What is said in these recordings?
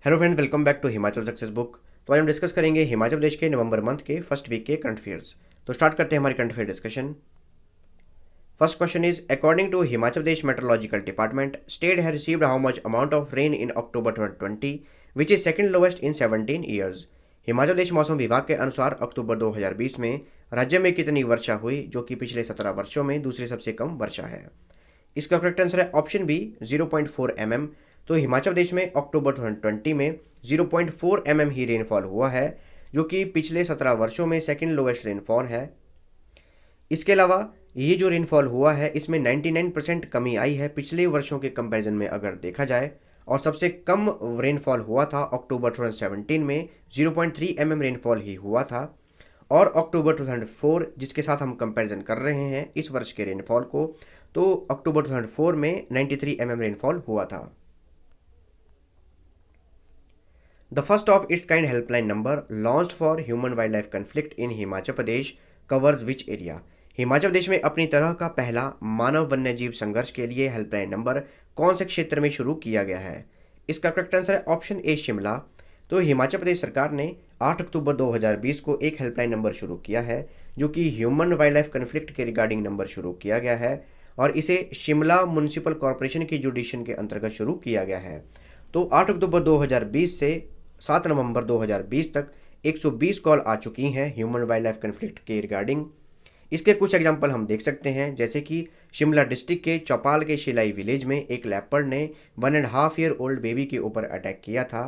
Hello friend, welcome back to Himachal success book. तो आज हम डिस्कस करेंगे हिमाचल प्रदेश के नवंबर मंथ के फर्स्ट वीक के करंट अफेयर्स। तो स्टार्ट करते हैं हमारी current affair discussion. First question is, according to Himachal Pradesh metrological department, state has received how much amount of rain in October 2020 which is second lowest in 17 years. Himachal Pradesh मौसम विभाग के अनुसार अक्टूबर 2020 में राज्य में कितनी वर्षा हुई, जो कि पिछले 17 वर्षों में दूसरी सबसे कम वर्षा है। इसका करेक्ट आंसर है ऑप्शन बी 0.4 mm। तो हिमाचल प्रदेश में अक्टूबर 2020 में 0.4 mm ही रेनफॉल हुआ है, जो कि पिछले 17 वर्षों में सेकंड लोवेस्ट रेनफॉल है। इसके अलावा ये जो रेनफॉल हुआ है इसमें 99% कमी आई है पिछले वर्षों के कंपैरिजन में अगर देखा जाए, और सबसे कम रेनफॉल हुआ था अक्टूबर 2017 में 0.3 mm रेनफॉल ही हुआ था। और अक्टूबर 2004 जिसके साथ हम कंपैरिजन कर रहे हैं इस वर्ष के रेनफॉल को, तो अक्टूबर 2004 में 93 mm रेनफॉल हुआ था। The first of its kind helpline number launched for human wildlife conflict in Himachal Pradesh covers which area. Himachal Pradesh में अपनी तरह का पहला मानव वन्यजीव संघर्ष के लिए हेल्पलाइन नंबर कौन से क्षेत्र में शुरू किया गया है। इसका करेक्ट आंसर है ऑप्शन ए शिमला। तो हिमाचल प्रदेश सरकार ने 8 अक्टूबर 2020 को एक हेल्पलाइन नंबर शुरू किया है, जो कि ह्यूमन वाइल्ड लाइफ कन्फ्लिक्ट के रिगार्डिंग नंबर शुरू किया गया है, और इसे शिमला म्युनिसिपल कॉरपोरेशन की जुडिशन के अंतर्गत शुरू किया गया है। तो 8 अक्टूबर 2020 से 7 नवंबर 2020 तक 120 कॉल आ चुकी हैं ह्यूमन वाइल्ड लाइफ कन्फ्लिक्ट के रिगार्डिंग। इसके कुछ एग्जांपल हम देख सकते हैं, जैसे कि शिमला डिस्ट्रिक्ट के चौपाल के शिलाई विलेज में एक लेपर्ड ने 1.5 ईयर ओल्ड बेबी के ऊपर अटैक किया था।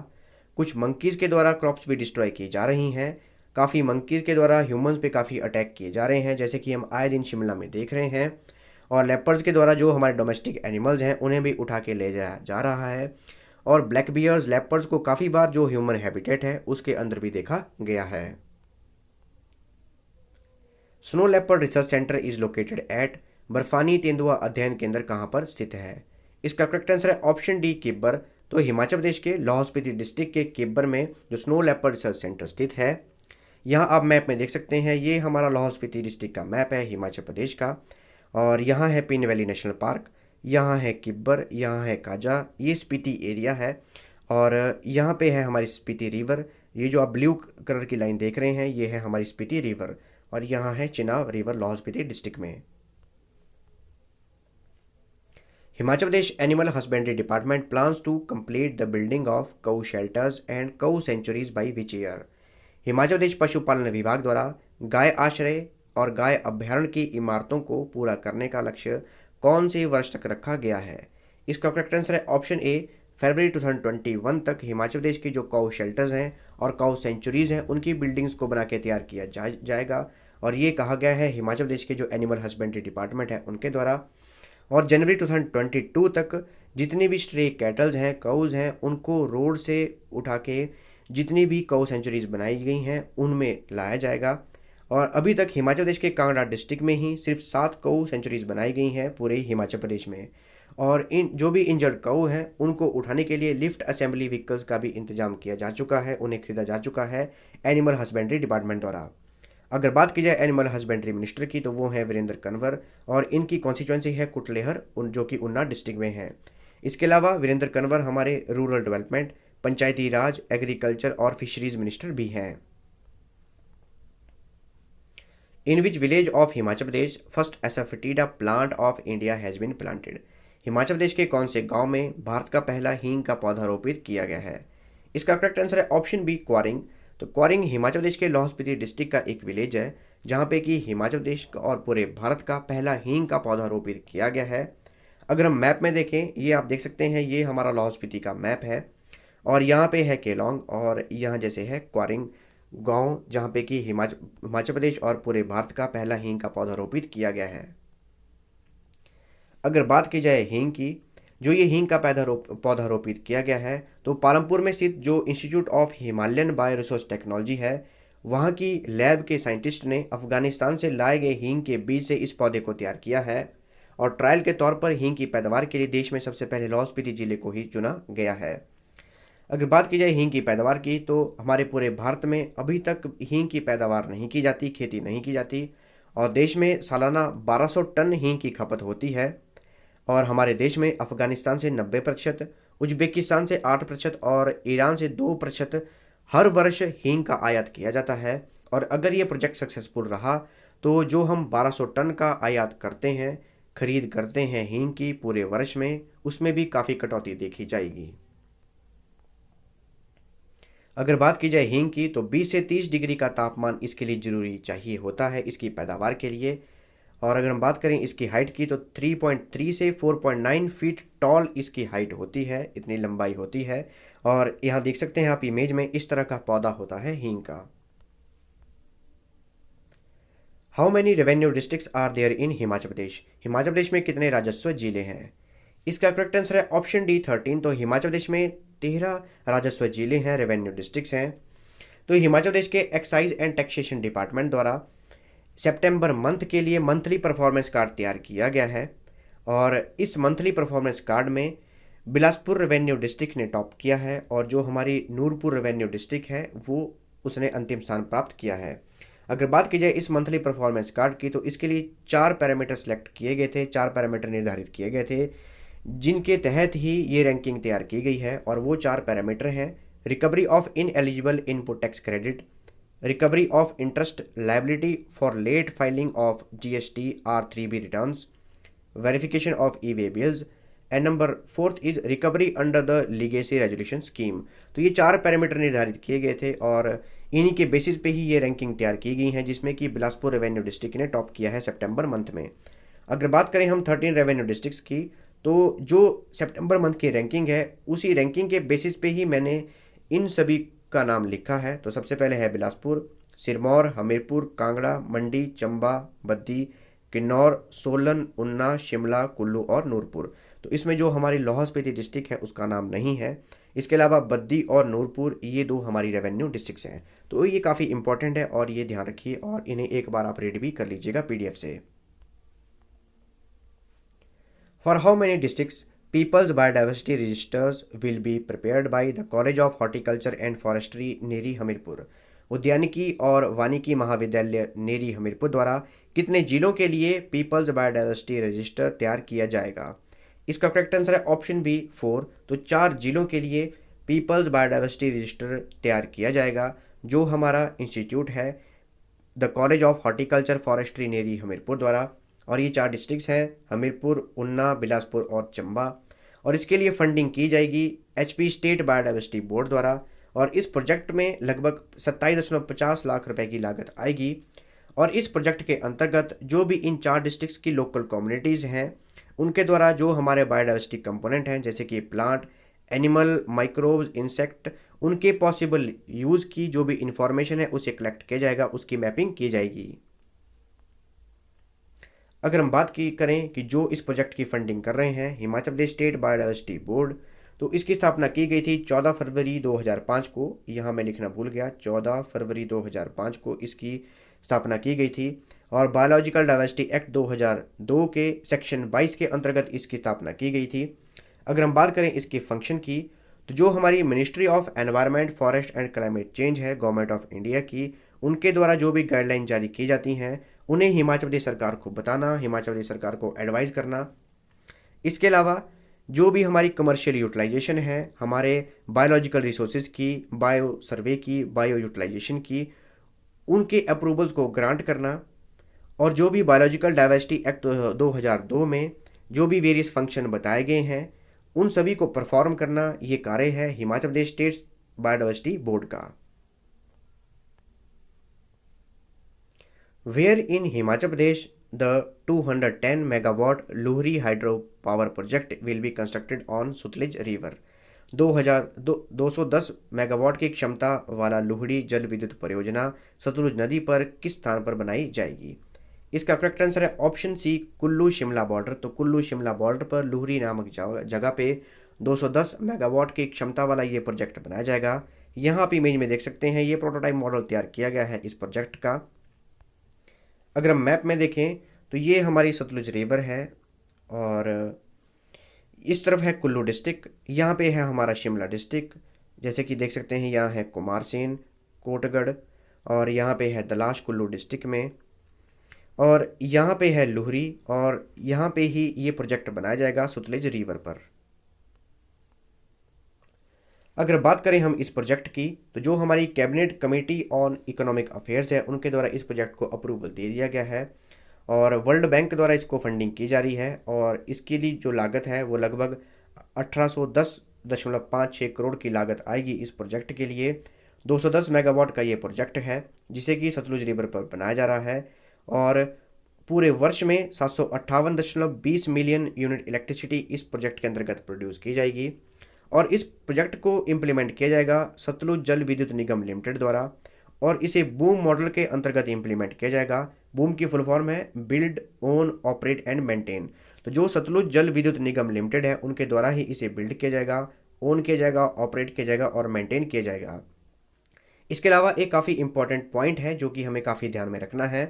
कुछ मंकीज़ के द्वारा क्रॉप्स भी डिस्ट्रॉय की जा रही हैं। काफ़ी मंकीज़ के द्वारा ह्यूमंस पे काफ़ी अटैक किए जा रहे हैं, जैसे कि हम आए दिन शिमला में देख रहे हैं। और लेपर्ड्स के द्वारा जो हमारे डोमेस्टिक एनिमल्स हैं उन्हें भी उठा के ले जाया जा रहा है। और ब्लैक बियर्स लेपर्ड्स को काफ़ी बार जो ह्यूमन हैबिटेट है उसके अंदर भी देखा गया है। Snow leopard research centre is located at, बर्फानी तेंदुआ अध्ययन केंद्र कहाँ पर स्थित है। इसका करेक्ट आंसर है ऑप्शन डी किब्बर। तो हिमाचल प्रदेश के लाहौल स्पीति डिस्ट्रिक्ट के किब्बर में जो स्नो लेपर्ड रिसर्च सेंटर स्थित है, यहाँ आप मैप में देख सकते हैं, ये हमारा लाहौल स्पीति डिस्ट्रिक्ट का मैप है हिमाचल प्रदेश का। और यहाँ है पिन वैली नेशनल पार्क, यहाँ है किब्बर, यहाँ है काजा, ये स्पीति एरिया है। और यहाँ पे है हमारी स्पीति रिवर, ये जो आप ब्लू कलर की लाइन देख रहे हैं ये है हमारी स्पीति रिवर। और यहाँ है चिनाब रिवर लाहौल स्पीति डिस्ट्रिक्ट में। Himachal Pradesh animal husbandry department plans to complete the building of cow shelters and cow sanctuaries by which year. Himachal Pradesh पशुपालन विभाग द्वारा गाय आश्रय और गाय अभ्यारण्य की इमारतों को पूरा करने का लक्ष्य कौन से वर्ष तक रखा गया है। इसका करेक्ट आंसर है ऑप्शन ए फरवरी 2021 तक हिमाचल प्रदेश की जो काऊ शेल्टर्स हैं और काऊ सेंचुरीज़ हैं उनकी बिल्डिंग्स को बना के तैयार किया जाएगा। और ये कहा गया है हिमाचल प्रदेश के जो एनिमल हस्बेंड्री डिपार्टमेंट है उनके द्वारा। और जनवरी 2022 तक जितनी भी स्ट्रे कैटल्स हैं, काउज हैं, उनको रोड से उठा के जितनी भी काऊ सेंचुरीज बनाई गई हैं उनमें लाया जाएगा। और अभी तक हिमाचल प्रदेश के कांगड़ा डिस्ट्रिक्ट में ही सिर्फ 7 काऊ सेंचुरीज बनाई गई हैं पूरे हिमाचल प्रदेश में। और इन जो भी इंजर्ड काऊ हैं उनको उठाने के लिए लिफ्ट असेंबली व्हीकल्स का भी इंतजाम किया जा चुका है, उन्हें खरीदा जा चुका है एनिमल हस्बेंड्री डिपार्टमेंट द्वारा। अगर बात की जाए एनिमल हस्बेंड्री मिनिस्टर की, तो वो है वीरेंद्र कंवर, और इनकी कॉन्स्टिट्यूंसी है कुटलेहर, जो कि ऊना डिस्ट्रिक्ट में है। इसके अलावा वीरेंद्र कंवर हमारे rural development, Panchayati Raj, agriculture और फिशरीज मिनिस्टर भी हैं। In which village of Himachal Pradesh first asafoetida plant of India has been planted. Himachal Pradesh के कौन से गांव में भारत का पहला हींग का पौधा रोपित किया गया है। इसका करेक्ट आंसर है ऑप्शन बी क्वारिंग। तो क्वारिंग हिमाचल प्रदेश के लाहौल स्पीति डिस्ट्रिक्ट का एक विलेज है जहाँ पे कि हिमाचल प्रदेश और पूरे भारत का पहला हींग का पौधा रोपित किया गया है। अगर हम मैप में देखें, ये आप देख सकते हैं, ये हमारा लाहौल स्पीति का मैप है। और यहाँ पे है केलोंग, और यहाँ जैसे है क्वारिंग गांव, जहाँ पे कि हिमाचल प्रदेश और पूरे भारत का पहला हींग का पौधा रोपित किया गया है। अगर बात की जाए हींग की, जो ये हींग का पौधा रोपित किया गया है, तो पालमपुर में स्थित जो institute of Himalayan bio resource technology है, वहाँ की लैब के साइंटिस्ट ने अफगानिस्तान से लाए गए हींग के बीज से इस पौधे को तैयार किया है। और ट्रायल के तौर पर हींग की पैदावार के लिए देश में सबसे पहले लाहौल स्पीति जिले को ही चुना गया है। अगर बात की जाए हींग की पैदावार की, तो हमारे पूरे भारत में अभी तक हींग की पैदावार नहीं की जाती, खेती नहीं की जाती, और देश में सालाना 1200 टन हींग की खपत होती है। और हमारे देश में अफगानिस्तान से 90%, उज्बेकिस्तान से 8% और ईरान से 2% हर वर्ष हींग का आयात किया जाता है। और अगर ये प्रोजेक्ट सक्सेसफुल रहा तो जो हम 1200 टन का आयात करते हैं, खरीद करते हैं हींग की पूरे वर्ष में, उसमें भी काफ़ी कटौती देखी जाएगी। अगर बात की जाए हींग की तो 20 से 30 डिग्री का तापमान इसके लिए ज़रूरी चाहिए होता है इसकी पैदावार के लिए। और अगर हम बात करें इसकी हाइट की तो 3.3 से 4.9 फीट टॉल इसकी हाइट होती है, इतनी लंबाई होती है। और यहाँ देख सकते हैं आप इमेज में, इस तरह का पौधा होता है हींग का। How many revenue districts are there in Himachal Pradesh? Himachal Pradesh में कितने राजस्व जिले हैं? इसका करेक्ट आंसर है ऑप्शन डी 13। तो हिमाचल प्रदेश में 13 राजस्व जिले हैं, रेवेन्यू डिस्ट्रिक्ट्स हैं। तो हिमाचल प्रदेश के एक्साइज एंड टैक्सेशन डिपार्टमेंट द्वारा सितंबर मंथ के लिए मंथली परफॉर्मेंस कार्ड तैयार किया गया है। और इस मंथली परफॉर्मेंस कार्ड में बिलासपुर रेवेन्यू डिस्ट्रिक्ट ने टॉप किया है और जो हमारी नूरपुर रेवेन्यू डिस्ट्रिक्ट है वो उसने अंतिम स्थान प्राप्त किया है। अगर बात की जाए इस मंथली परफॉर्मेंस कार्ड की तो इसके लिए 4 पैरामीटर सेलेक्ट किए गए थे, 4 पैरामीटर निर्धारित किए गए थे जिनके तहत ही ये रैंकिंग तैयार की गई है। और वो 4 पैरामीटर हैं: recovery of ineligible input tax credit, recovery of interest liability for late filing of GST R3B returns, verification of e-way bills, and number 4th is recovery under the legacy resolution scheme. तो ये 4 parameter निर्धारित किए गए थे और इन्हीं के basis पे ही ये रैंकिंग तैयार की गई है, जिसमें कि बिलासपुर रेवेन्यू डिस्ट्रिक्ट ने टॉप किया है सितंबर मंथ में। अगर बात करें हम 13 रेवेन्यू डिस्ट्रिक्ट्स की तो जो सितंबर मंथ की रैंकिंग है उसी रैंकिंग के बेसिस पे ही मैंने इन सभी का नाम लिखा है। तो सबसे पहले है बिलासपुर, सिरमौर, हमीरपुर, कांगड़ा, मंडी, चंबा, बद्दी, किन्नौर, सोलन, ऊना, शिमला, कुल्लू और नूरपुर। तो इसमें जो हमारी लाहौल स्पीति डिस्ट्रिक्ट है उसका नाम नहीं है। इसके अलावा बद्दी और नूरपुर ये 2 हमारी रेवेन्यू डिस्ट्रिक्ट्स हैं। तो ये काफ़ी इंपॉर्टेंट है और ये ध्यान रखिए और इन्हें एक बार आप रीड भी कर लीजिएगा पीडीएफ से। For how many districts People's Biodiversity Registers will be prepared by the College of Horticulture and Forestry नेरी हमीरपुर। उद्यानिकी और वानिकी महाविद्यालय नेरी हमीरपुर द्वारा कितने जिलों के लिए पीपल्स बायोडाइवर्सिटी रजिस्टर तैयार किया जाएगा? इसका करेक्ट आंसर है ऑप्शन बी 4। तो 4 जिलों के लिए पीपल्स बायोडाइवर्सिटी रजिस्टर तैयार किया जाएगा, जो हमारा इंस्टीट्यूट है the college of horticulture forestry Neri Hamirpur द्वारा। और ये 4 डिस्ट्रिक्ट्स हैं हमीरपुर, उन्ना, बिलासपुर और चंबा। और इसके लिए फंडिंग की जाएगी एचपी स्टेट बायोडाइवर्सिटी बोर्ड द्वारा। और इस प्रोजेक्ट में लगभग 27.50 लाख रुपए की लागत आएगी। और इस प्रोजेक्ट के अंतर्गत जो भी इन 4 डिस्ट्रिक्ट्स की लोकल कम्युनिटीज़ हैं उनके द्वारा जो हमारे बायोडाइवर्सिटी कंपोनेंट हैं जैसे कि प्लांट, एनिमल, माइक्रोब्स, इंसेक्ट, उनके पॉसिबल यूज़ की जो भी इंफॉर्मेशन है उसे कलेक्ट किया जाएगा, उसकी मैपिंग की जाएगी। अगर हम बात की करें कि जो इस प्रोजेक्ट की फंडिंग कर रहे हैं Himachal Pradesh state biodiversity board, तो इसकी स्थापना की गई थी 14 फरवरी 2005 को। यहाँ मैं लिखना भूल गया, 14 फरवरी 2005 को इसकी स्थापना की गई थी। और बायोलॉजिकल डाइवर्सिटी एक्ट 2002 के सेक्शन 22 के अंतर्गत इसकी स्थापना की गई थी। अगर हम बात करें इसके फंक्शन की तो जो हमारी ministry of environment, forest and climate change है गवर्नमेंट ऑफ इंडिया की, उनके द्वारा जो भी गाइडलाइन जारी की जाती हैं उन्हें हिमाचल प्रदेश सरकार को बताना, हिमाचल प्रदेश सरकार को एडवाइस करना। इसके अलावा जो भी हमारी कमर्शियल यूटिलाइजेशन है हमारे बायोलॉजिकल रिसोर्सेज की, बायो सर्वे की, बायो यूटिलाइजेशन की, उनके अप्रूवल्स को ग्रांट करना। और जो भी बायोलॉजिकल डाइवर्सिटी एक्ट 2002 में जो भी वेरियस फंक्शन बताए गए हैं उन सभी को परफॉर्म करना, ये कार्य है Himachal Pradesh state biodiversity board का। Where in Himachal Pradesh the 210 megawatt Luhri hydro power project will be constructed on Sutlej River? 210 megawatt की क्षमता वाला लुहड़ी जल विद्युत परियोजना सतलुज नदी पर किस स्थान पर बनाई जाएगी? इसका करेक्ट आंसर है option C, Kullu Shimla border. तो कुल्लू शिमला बॉर्डर पर लुहरी नामक जगह पे 210 मेगावाट की क्षमता वाला ये प्रोजेक्ट बनाया जाएगा। यहाँ आप इमेज में देख सकते हैं ये प्रोटोटाइप मॉडल तैयार किया गया है इस प्रोजेक्ट का। अगर हम मैप में देखें तो ये हमारी सतलुज रिवर है और इस तरफ है कुल्लू डिस्ट्रिक्ट, यहाँ पे है हमारा शिमला डिस्ट्रिक्ट। जैसे कि देख सकते हैं यहाँ है कुमारसेन, कोटगढ़ और यहाँ पे है दलाश कुल्लू डिस्ट्रिक्ट में। और यहाँ पे है लुहरी और यहाँ पे ही ये प्रोजेक्ट बनाया जाएगा सतलुज रिवर पर। अगर बात करें हम इस प्रोजेक्ट की, तो जो हमारी cabinet committee on economic affairs है उनके द्वारा इस प्रोजेक्ट को अप्रूवल दे दिया गया है और वर्ल्ड बैंक द्वारा इसको फंडिंग की जा रही है और इसके लिए जो लागत है वो लगभग 1810.56 करोड़ की लागत आएगी इस प्रोजेक्ट के लिए। 210 मेगावाट का ये प्रोजेक्ट है जिसे कि सतलुज रिवर पर बनाया जा रहा है और पूरे वर्ष में 758.20 मिलियन यूनिट इलेक्ट्रिसिटी इस प्रोजेक्ट के अंतर्गत प्रोड्यूस की जाएगी और इस प्रोजेक्ट को इम्प्लीमेंट किया जाएगा सतलुज जल विद्युत निगम लिमिटेड द्वारा और इसे बूम मॉडल के अंतर्गत इम्प्लीमेंट किया जाएगा। बूम की फुल फॉर्म है build own operate and maintain. तो जो सतलुज जल विद्युत निगम लिमिटेड है उनके द्वारा ही इसे बिल्ड किया जाएगा, ओन किया जाएगा, ऑपरेट किया जाएगा और मेंटेन किया जाएगा। इसके अलावा एक काफ़ी इंपॉर्टेंट पॉइंट है जो कि हमें काफ़ी ध्यान में रखना है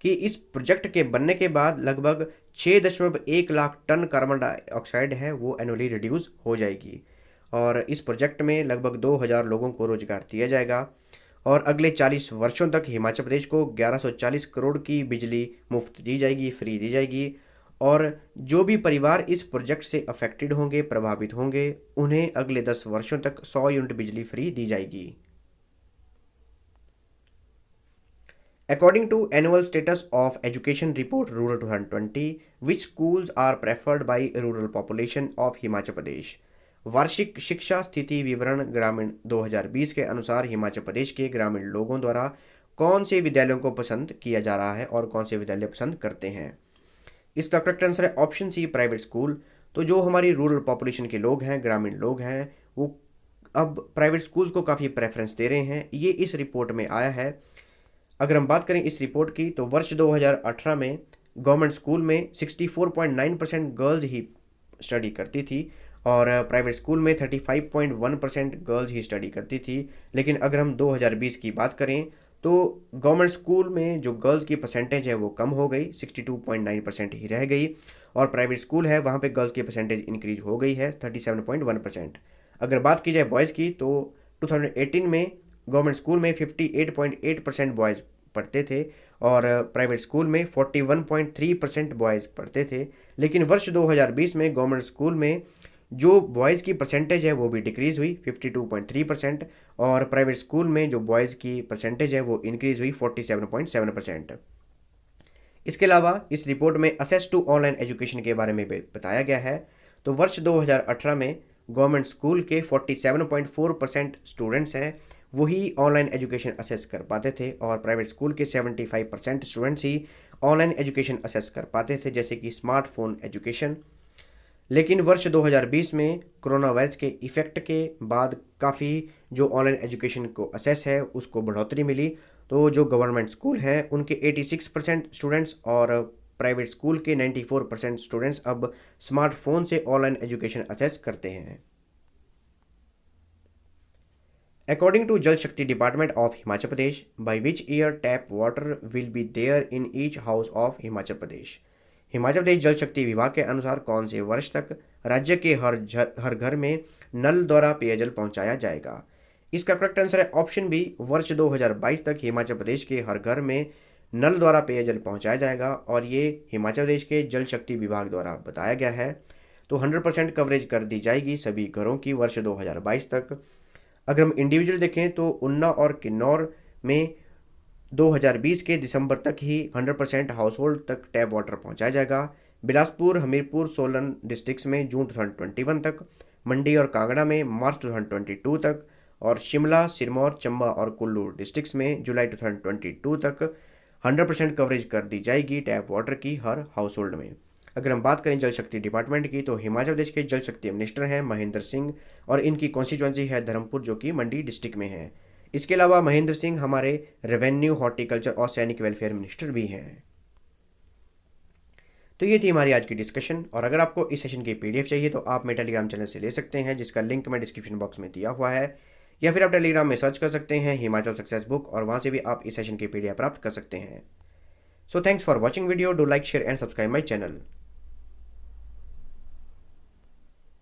कि इस प्रोजेक्ट के बनने के बाद लगभग 6.1 लाख टन कार्बन डाइऑक्साइड है वो एनुअली रिड्यूस हो जाएगी और इस प्रोजेक्ट में लगभग 2000 लोगों को रोजगार दिया जाएगा और अगले 40 वर्षों तक हिमाचल प्रदेश को 1140 करोड़ की बिजली मुफ्त दी जाएगी, फ्री दी जाएगी और जो भी परिवार इस प्रोजेक्ट से अफेक्टेड होंगे, प्रभावित होंगे, उन्हें अगले 10 वर्षों तक 100 यूनिट बिजली फ्री दी जाएगी। According to annual status of education report rural 2020, which schools are preferred by rural population of Himachal Pradesh? वार्षिक शिक्षा स्थिति विवरण ग्रामीण 2020 के अनुसार हिमाचल प्रदेश के ग्रामीण लोगों द्वारा कौन से विद्यालयों को पसंद किया जा रहा है और कौन से विद्यालय पसंद करते हैं? इसका करेक्ट आंसर है ऑप्शन सी, प्राइवेट स्कूल। तो जो हमारी रूरल पॉपुलेशन के लोग हैं, ग्रामीण लोग हैं, वो अब प्राइवेट स्कूल्स को काफ़ी प्रेफरेंस दे रहे हैं, ये इस रिपोर्ट में आया है। अगर हम बात करें इस रिपोर्ट की तो वर्ष 2018 में गवर्नमेंट स्कूल में 64.9% गर्ल्स ही स्टडी करती थी और प्राइवेट स्कूल में 35.1% गर्ल्स ही स्टडी करती थी। लेकिन अगर हम 2020 की बात करें तो गवर्नमेंट स्कूल में जो गर्ल्स की परसेंटेज है वो कम हो गई, 62.9% ही रह गई और प्राइवेट स्कूल है वहाँ पे गर्ल्स की परसेंटेज इंक्रीज हो गई है 37.1%। अगर बात की जाए बॉयज़ की तो 2018 में गवर्नमेंट स्कूल में 58.8% बॉयज़ पढ़ते थे और प्राइवेट स्कूल में 41.3% बॉयज़ पढ़ते थे। लेकिन वर्ष 2020 में गवर्नमेंट स्कूल में जो बॉयज़ की परसेंटेज है वो भी डिक्रीज़ हुई 52.3% और प्राइवेट स्कूल में जो बॉयज़ की परसेंटेज है वो इंक्रीज़ हुई 47.7%। इसके अलावा इस रिपोर्ट में असेस टू ऑनलाइन एजुकेशन के बारे में बताया गया है। तो वर्ष 2018 में गवर्नमेंट स्कूल के 47.4% स्टूडेंट्स हैं वही ऑनलाइन एजुकेशन असेस कर पाते थे और प्राइवेट स्कूल के 75% स्टूडेंट्स ही ऑनलाइन एजुकेशन असेस कर पाते थे, जैसे कि स्मार्टफोन एजुकेशन। लेकिन वर्ष 2020 में कोरोना वायरस के इफ़ेक्ट के बाद काफ़ी जो ऑनलाइन एजुकेशन को असेस है उसको बढ़ोतरी मिली। तो जो गवर्नमेंट स्कूल हैं उनके 86% स्टूडेंट्स और प्राइवेट स्कूल के 94% स्टूडेंट्स अब स्मार्टफोन से ऑनलाइन एजुकेशन असेस करते हैं। According to Jal Shakti Department of Himachal Pradesh, by which year tap water will be there in each house of Himachal Pradesh? Himachal Pradesh जल शक्ति विभाग के अनुसार कौन से वर्ष तक राज्य के हर घर में नल द्वारा पेयजल पहुंचाया जाएगा? इसका करेक्ट आंसर है ऑप्शन बी, वर्ष 2022 तक हिमाचल प्रदेश के हर घर में नल द्वारा पेयजल पहुंचाया जाएगा और ये हिमाचल प्रदेश के जल शक्ति विभाग द्वारा बताया गया है। तो 100% कवरेज कर दी जाएगी सभी घरों की वर्ष 2022 तक। अगर हम इंडिविजुअल देखें तो उन्ना और किन्नौर में 2020 के दिसंबर तक ही 100% हाउस होल्ड तक टैप वाटर पहुंचाया जाएगा। बिलासपुर, हमीरपुर, सोलन डिस्ट्रिक्ट्स में जून 2021 तक, मंडी और कांगड़ा में मार्च 2022 तक और शिमला, सिरमौर, चंबा और कुल्लू डिस्ट्रिक्ट्स में जुलाई 2022 तक 100% कवरेज कर दी जाएगी टैप वाटर की हर हाउस होल्ड में। अगर हम बात करें जल शक्ति डिपार्टमेंट की तो हिमाचल प्रदेश के जल शक्ति मिनिस्टर हैं महेंद्र सिंह और इनकी कॉन्स्टिट्यूंसी है धर्मपुर जो कि मंडी डिस्ट्रिक्ट में है। इसके अलावा महेंद्र सिंह हमारे रेवेन्यू, हॉर्टिकल्चर और सैनिक वेलफेयर मिनिस्टर भी हैं। तो ये थी हमारी आज की डिस्कशन और अगर आपको इस सेशन की पीडीएफ चाहिए तो आप मेरे टेलीग्राम चैनल से ले सकते हैं जिसका लिंक मैं डिस्क्रिप्शन बॉक्स में दिया हुआ है या फिर आप टेलीग्राम में सर्च कर सकते हैं हिमाचल सक्सेस बुक और वहाँ से भी आप इस सेशन की पीडीएफ प्राप्त कर सकते हैं। So thanks for watching video, do like, share and subscribe my channel.